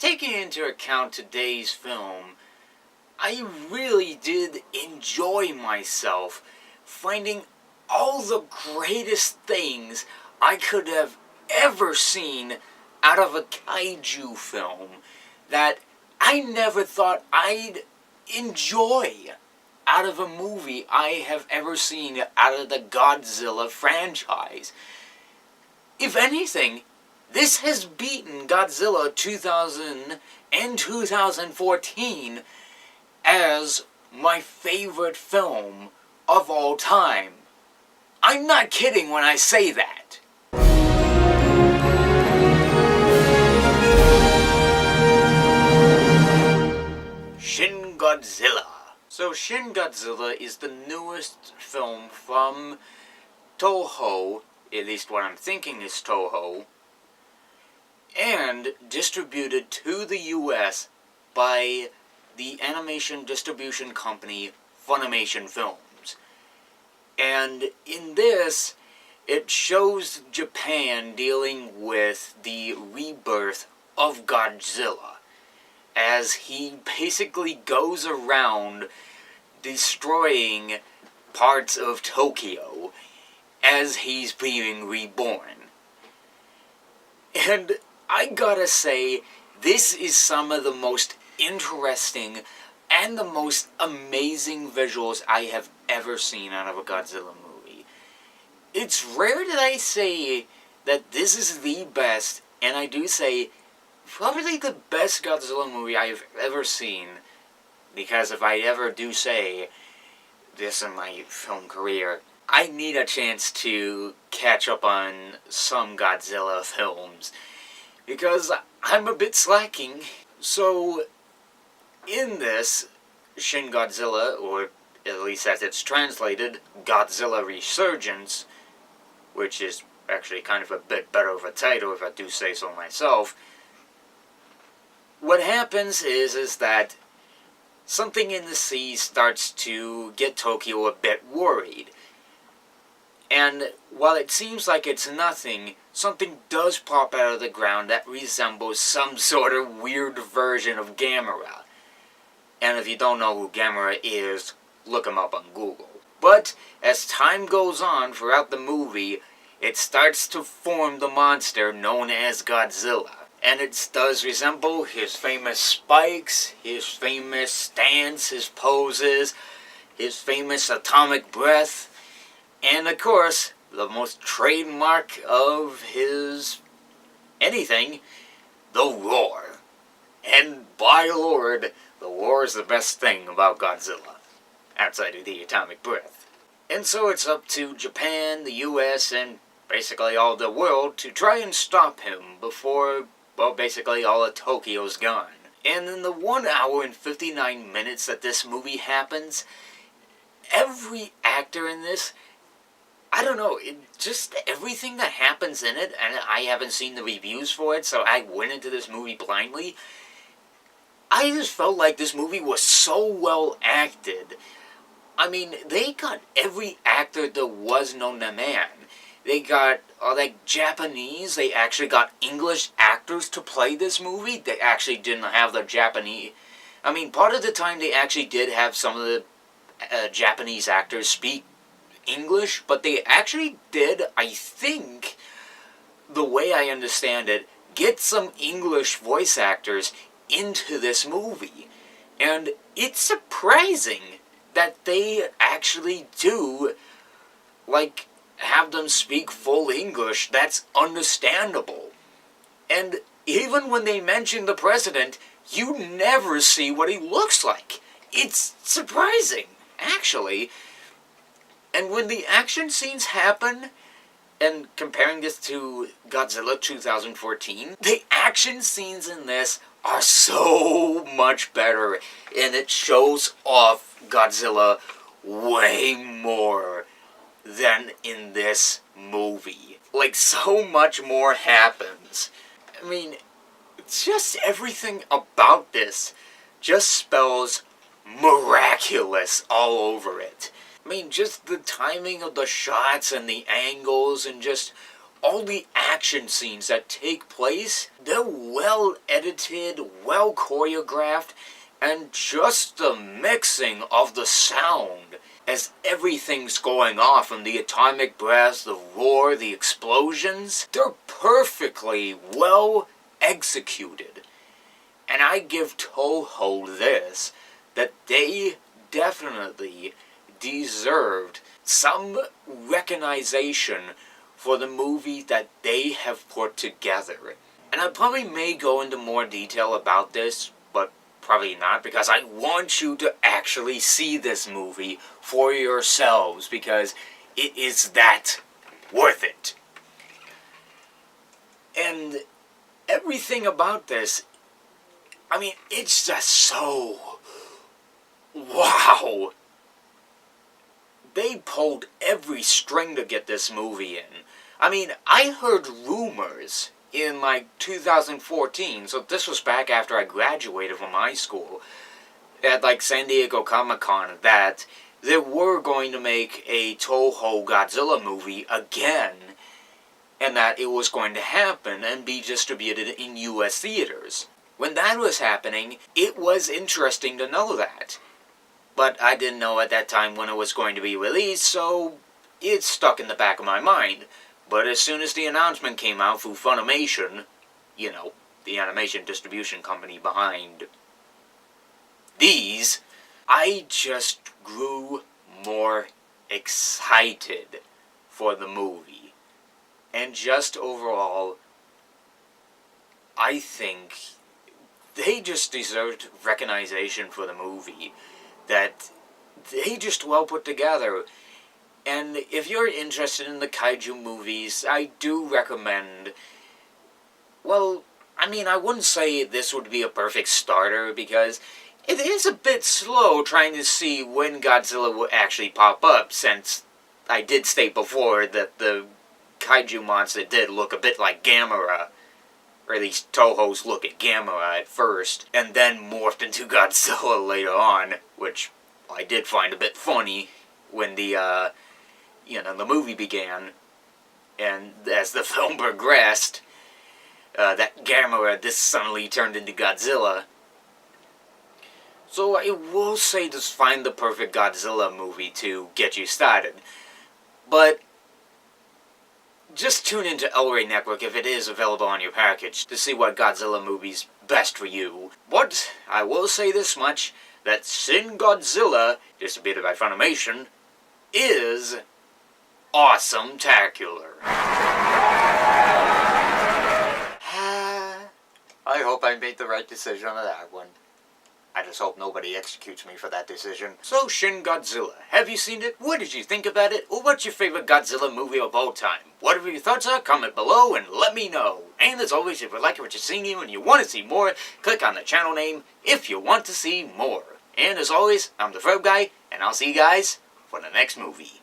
taking into account today's film, I really did enjoy myself finding all the greatest things I could have ever seen out of a kaiju film that I never thought I'd enjoy out of a movie I have ever seen out of the Godzilla franchise. If anything, this has beaten Godzilla 2000 and 2014 as my favorite film of all time. I'm not kidding when I say that. Shin Godzilla. So Shin Godzilla is the newest film from Toho, at least what I'm thinking is Toho, and distributed to the US by the animation distribution company Funimation Films. And in this, it shows Japan dealing with the rebirth of Godzilla, as he basically goes around destroying parts of Tokyo as he's being reborn. And I gotta say, this is some of the most interesting and the most amazing visuals I have ever seen out of a Godzilla movie. It's rare that I say that this is the best, and I do say probably the best Godzilla movie I have ever seen, because if I ever do say this in my film career, I need a chance to catch up on some Godzilla films, because I'm a bit slacking. So, in this, Shin Godzilla, or at least as it's translated, Godzilla Resurgence, which is actually kind of a bit better of a title if I do say so myself, what happens is that something in the sea starts to get Tokyo a bit worried. And while it seems like it's nothing, something does pop out of the ground that resembles some sort of weird version of Gamera. And if you don't know who Gamera is, look him up on Google. But as time goes on throughout the movie, it starts to form the monster known as Godzilla. And it does resemble his famous spikes, his famous stance, his poses, his famous atomic breath, and of course, the most trademark of his anything, the roar. And by Lord, the roar is the best thing about Godzilla, outside of the atomic breath. And so it's up to Japan, the US, and basically all the world to try and stop him before, well, basically all of Tokyo's gone. And in the 1 hour and 59 minutes that this movie happens, every actor in this, I don't know, just everything that happens in it, and I haven't seen the reviews for it, so I went into this movie blindly. I just felt like this movie was so well acted. I mean, they got every actor there was known to man. They got, Japanese, they actually got English actors to play this movie. They actually didn't have the Japanese, I mean, part of the time they actually did have some of the Japanese actors speak English, but they actually did, I think, the way I understand it, get some English voice actors into this movie. And it's surprising that they actually do, have them speak full English that's understandable. And even when they mention the president, you never see what he looks like. It's surprising, actually. And when the action scenes happen, and comparing this to Godzilla 2014, the action scenes in this are so much better, and it shows off Godzilla way more than in this movie. So much more happens. I mean, just everything about this just spells miraculous all over it. I mean, just the timing of the shots and the angles and just all the action scenes that take place, they're well edited, well choreographed, and just the mixing of the sound as everything's going off, and the atomic blast, the roar, the explosions, they're perfectly well executed. And I give Toho this, that they definitely deserved some recognition for the movie that they have put together. And I probably may go into more detail about this, but probably not, because I want you to actually see this movie for yourselves, because it is that worth it. And everything about this, I mean, it's just so... wow! They pulled every string to get this movie in. I mean, I heard rumors in like 2014, so this was back after I graduated from high school, at like San Diego Comic-Con, that they were going to make a Toho Godzilla movie again, and that it was going to happen and be distributed in US theaters. When that was happening, it was interesting to know that. But I didn't know at that time when it was going to be released, so it stuck in the back of my mind. But as soon as the announcement came out through Funimation, you know, the animation distribution company behind these, I just grew more excited for the movie. And just overall, I think they just deserved recognition for the movie. That they just well put together. And if you're interested in the kaiju movies, I do recommend... well, I mean, I wouldn't say this would be a perfect starter, because it is a bit slow trying to see when Godzilla will actually pop up, since I did state before that the kaiju monster did look a bit like Gamera. Or at least Toho's look at Gamera at first, and then morphed into Godzilla later on, which I did find a bit funny when the movie began, and as the film progressed, that Gamera just suddenly turned into Godzilla. So I will say just find the perfect Godzilla movie to get you started, but just tune into El Rey Network if it is available on your package to see what Godzilla movie's best for you. But I will say this much, that Shin Godzilla, distributed by Funimation, is awesome-tacular. I hope I made the right decision on that one. I just hope nobody executes me for that decision. So, Shin Godzilla, have you seen it? What did you think about it? Or what's your favorite Godzilla movie of all time? Whatever your thoughts are, comment below and let me know. And as always, if you like what you're seeing and you want to see more, click on the channel name if you want to see more. And as always, I'm the Ferb Guy, and I'll see you guys for the next movie.